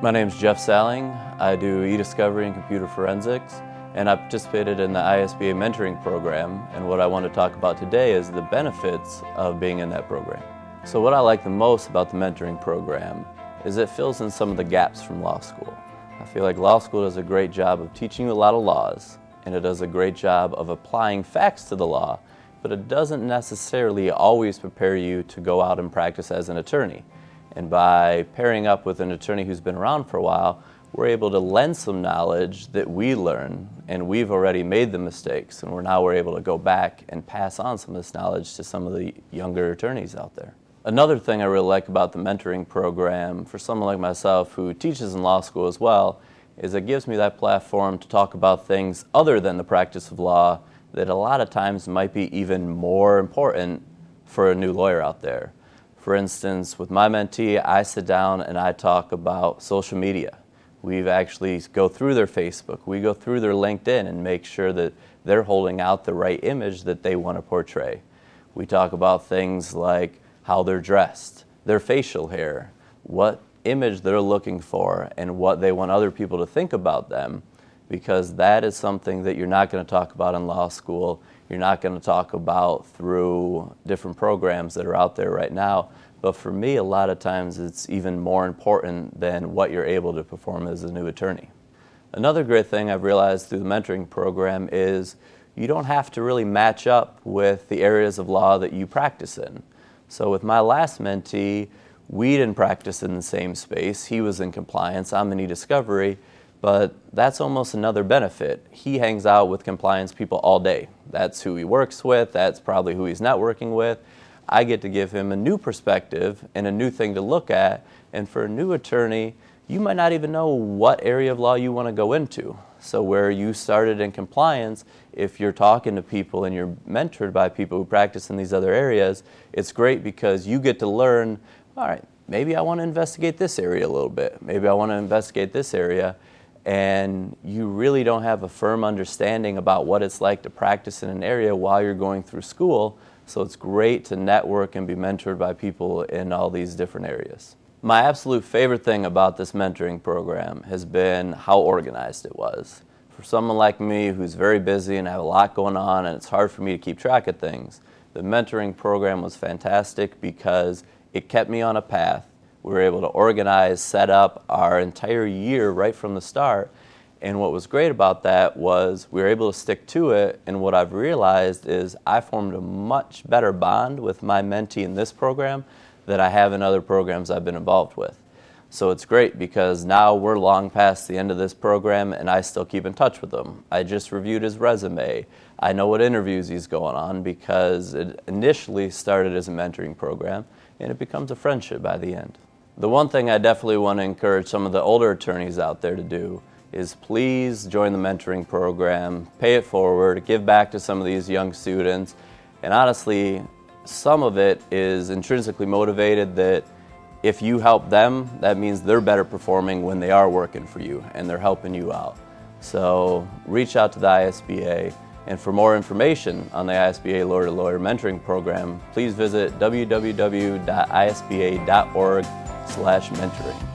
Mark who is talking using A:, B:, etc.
A: My name is Jeff Salling. I do e-discovery and computer forensics, and I participated in the ISBA Mentoring Program, and what I want to talk about today is the benefits of being in that program. So what I like the most about the mentoring program is it fills in some of the gaps from law school. I feel like law school does a great job of teaching you a lot of laws, and it does a great job of applying facts to the law, but it doesn't necessarily always prepare you to go out and practice as an attorney. And by pairing up with an attorney who's been around for a while, we're able to lend some knowledge that we learn, and we've already made the mistakes, and we're able to go back and pass on some of this knowledge to some of the younger attorneys out there. Another thing I really like about the mentoring program for someone like myself who teaches in law school as well is it gives me that platform to talk about things other than the practice of law that a lot of times might be even more important for a new lawyer out there. For instance, with my mentee, I sit down and I talk about social media. We've actually go through their Facebook, we go through their LinkedIn and make sure that they're holding out the right image that they want to portray. We talk about things like how they're dressed, their facial hair, what image they're looking for, and what they want other people to think about them, because that is something that you're not going to talk about in law school. You're not going to talk about through different programs that are out there right now. But for me, a lot of times it's even more important than what you're able to perform as a new attorney. Another great thing I've realized through the mentoring program is you don't have to really match up with the areas of law that you practice in. So with my last mentee, we didn't practice in the same space. He was in compliance, I'm in e-discovery. But that's almost another benefit. He hangs out with compliance people all day. That's who he works with, that's probably who he's not working with. I get to give him a new perspective and a new thing to look at, and for a new attorney, you might not even know what area of law you want to go into. So where you started in compliance, if you're talking to people and you're mentored by people who practice in these other areas, it's great because you get to learn, all right, maybe I want to investigate this area a little bit, maybe I want to investigate this area. And you really don't have a firm understanding about what it's like to practice in an area while you're going through school. So it's great to network and be mentored by people in all these different areas. My absolute favorite thing about this mentoring program has been how organized it was. For someone like me who's very busy and have a lot going on and it's hard for me to keep track of things, the mentoring program was fantastic because it kept me on a path. We were able to organize, set up our entire year right from the start. And what was great about that was we were able to stick to it. And what I've realized is I formed a much better bond with my mentee in this program than I have in other programs I've been involved with. So it's great because now we're long past the end of this program and I still keep in touch with him. I just reviewed his resume. I know what interviews he's going on because it initially started as a mentoring program and it becomes a friendship by the end. The one thing I definitely want to encourage some of the older attorneys out there to do is please join the mentoring program, pay it forward, give back to some of these young students. And honestly, some of it is intrinsically motivated that if you help them, that means they're better performing when they are working for you and they're helping you out. So reach out to the ISBA. And for more information on the ISBA Lawyer-to-Lawyer Mentoring Program, please visit www.isba.org/mentoring.